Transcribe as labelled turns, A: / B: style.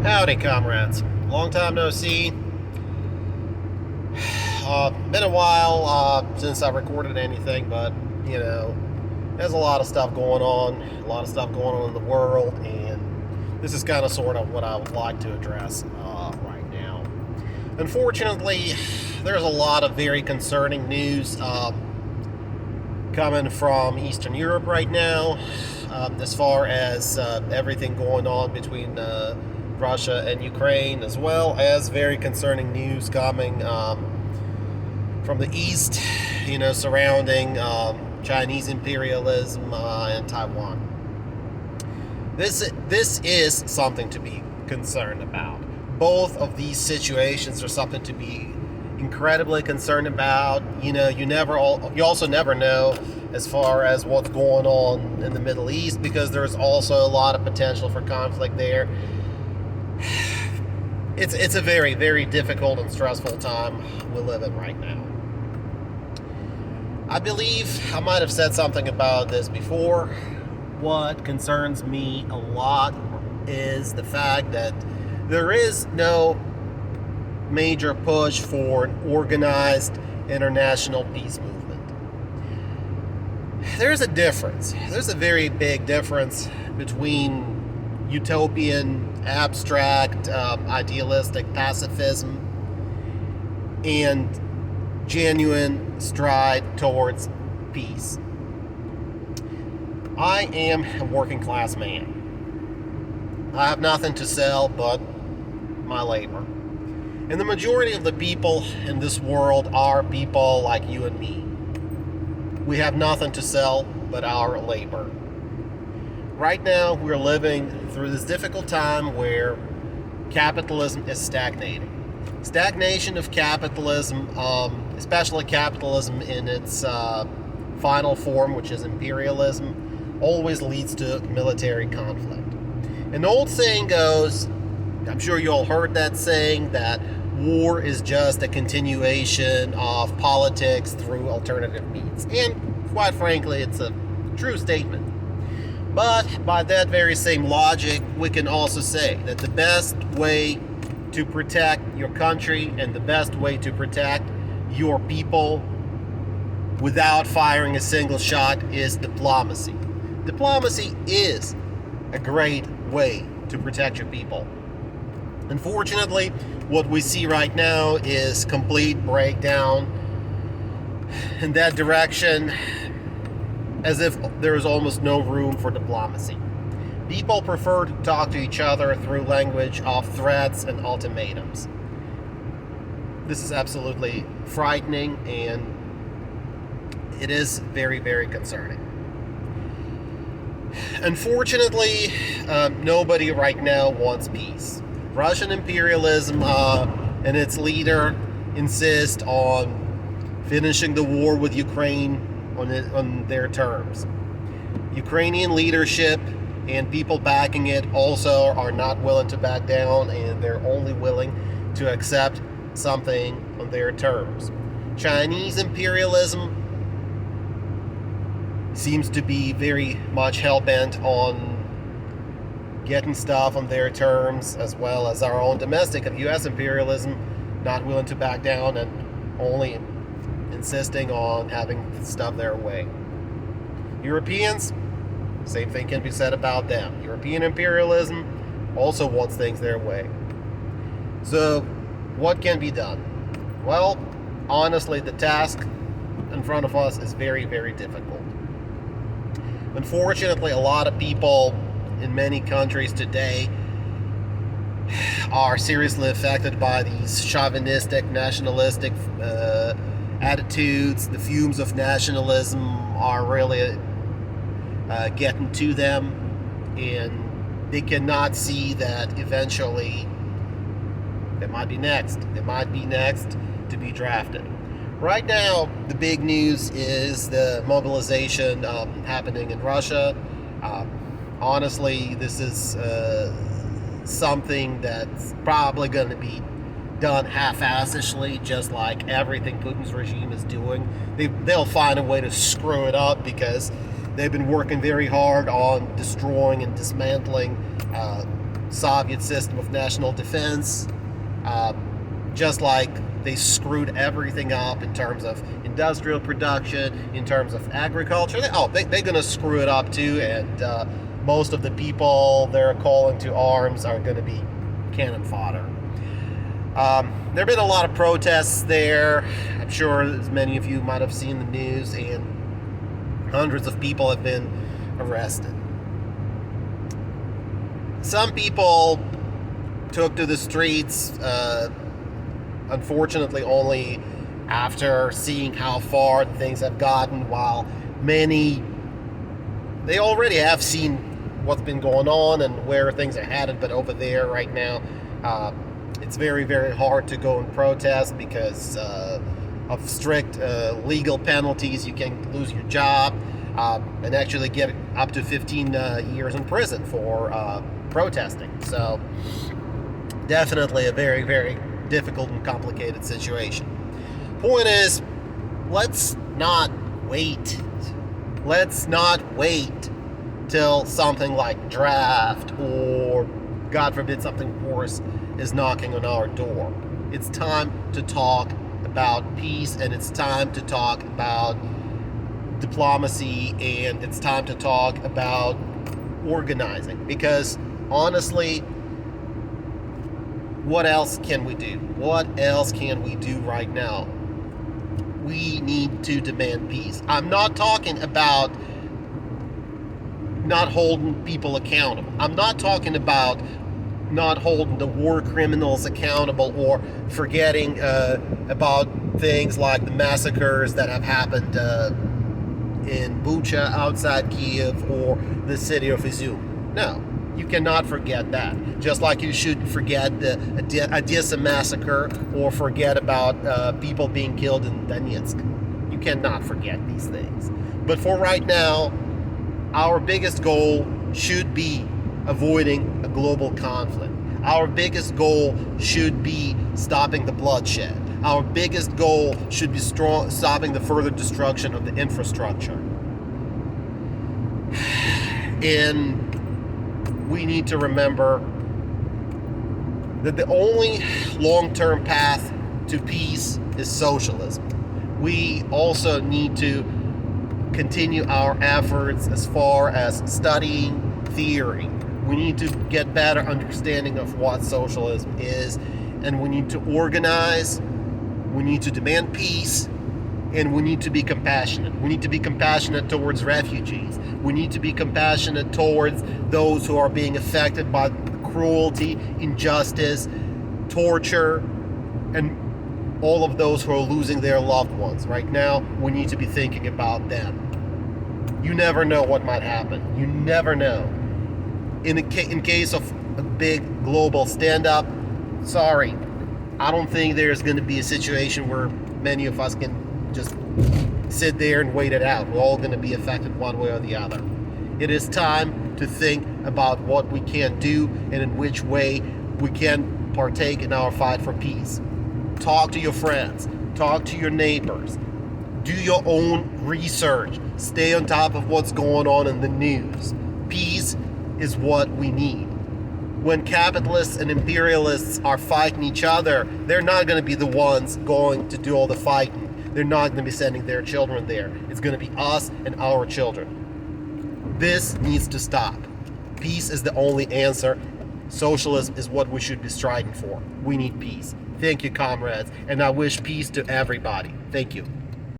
A: Howdy, comrades. Long time no see. Been a while since I recorded anything, but there's a lot of stuff going on, in the world, and this is kind of sort of what I would like to address right now. Unfortunately, there's a lot of very concerning news coming from Eastern Europe right now, as far as everything going on between Russia and Ukraine, as well as very concerning news coming from the East, surrounding Chinese imperialism and Taiwan. This is something to be concerned about. Both of these situations are something to be incredibly concerned about. You also never know as far as what's going on in the Middle East, because there's also a lot of potential for conflict there. It's a very, very difficult and stressful time we live in right now. I believe I might have said something about this before. What concerns me a lot is the fact that there is no major push for an organized international peace movement. There's a difference. There's a very big difference between utopian, abstract, idealistic pacifism and genuine stride towards peace. I am a working class man. I have nothing to sell but my labor. And the majority of the people in this world are people like you and me. We have nothing to sell but our labor. Right now, we're living through this difficult time where capitalism is stagnating. Stagnation of capitalism, especially capitalism in its final form, which is imperialism, always leads to military conflict. An old saying goes, I'm sure you all heard that saying, that war is just a continuation of politics through alternative means. And quite frankly, it's a true statement. But by that very same logic, we can also say that the best way to protect your country and the best way to protect your people without firing a single shot is diplomacy. Diplomacy is a great way to protect your people. Unfortunately, what we see right now is complete breakdown in that direction, as if there is almost no room for diplomacy. People prefer to talk to each other through language of threats and ultimatums. This is absolutely frightening, and it is very, very concerning. Unfortunately, nobody right now wants peace. Russian imperialism and its leader insist on finishing the war with Ukraine on their terms. Ukrainian leadership and people backing it also are not willing to back down, and they're only willing to accept something on their terms. Chinese imperialism seems to be very much hell-bent on getting stuff on their terms, as well as our own domestic U.S. imperialism, not willing to back down and only insisting on having stuff their way. Europeans, same thing can be said about them. European imperialism also wants things their way. So, what can be done? Well, honestly, the task in front of us is very, very difficult. Unfortunately, a lot of people in many countries today are seriously affected by these chauvinistic, nationalistic attitudes. The fumes of nationalism are really getting to them, and they cannot see that eventually they might be next. They might be next to be drafted. Right now, the big news is the mobilization happening in Russia. Honestly, this is something that's probably going to be done half-assishly, just like everything Putin's regime is doing. They'll find a way to screw it up, because they've been working very hard on destroying and dismantling Soviet system of national defense, just like they screwed everything up in terms of industrial production, in terms of agriculture. They're going to screw it up too, and most of the people they're calling to arms are going to be cannon fodder. There have been a lot of protests there. I'm sure as many of you might have seen the news, and hundreds of people have been arrested. Some people took to the streets, unfortunately only after seeing how far things have gotten, while many, they already have seen what's been going on and where things are headed, but over there right now, it's very, very hard to go and protest because of strict legal penalties. You can lose your job and actually get up to 15 years in prison for protesting. So definitely a very, very difficult and complicated situation. Point is, let's not wait. Let's not wait till something like draft or, God forbid, something worse is knocking on our door. It's time to talk about peace, and it's time to talk about diplomacy, and it's time to talk about organizing. Because honestly, what else can we do? What else can we do right now? We need to demand peace. I'm not talking about not holding people accountable. I'm not talking about not holding the war criminals accountable or forgetting about things like the massacres that have happened in Bucha outside Kiev or the city of Izum. No, you cannot forget that. Just like you shouldn't forget the Odessa massacre or forget about people being killed in Donetsk. You cannot forget these things. But for right now, our biggest goal should be avoiding a global conflict. Our biggest goal should be stopping the bloodshed. Our biggest goal should be stopping the further destruction of the infrastructure. And we need to remember that the only long-term path to peace is socialism. We also need to continue our efforts as far as studying theory. We need to get better understanding of what socialism is, and we need to organize, we need to demand peace, and we need to be compassionate. We need to be compassionate towards refugees. We need to be compassionate towards those who are being affected by cruelty, injustice, torture, and all of those who are losing their loved ones. Right now, we need to be thinking about them. You never know what might happen. You never know. In case of a big global stand-up, sorry, I don't think there's going to be a situation where many of us can just sit there and wait it out. We're all going to be affected one way or the other. It is time to think about what we can do and in which way we can partake in our fight for peace. Talk to your friends. Talk to your neighbors. Do your own research. Stay on top of what's going on in the news. Peace is what we need. When capitalists and imperialists are fighting each other, they're not going to be the ones going to do all the fighting. They're not going to be sending their children there. It's going to be us and our children. This needs to stop. Peace is the only answer. Socialism is what we should be striving for. We need peace. Thank you, comrades, and I wish peace to everybody. Thank you.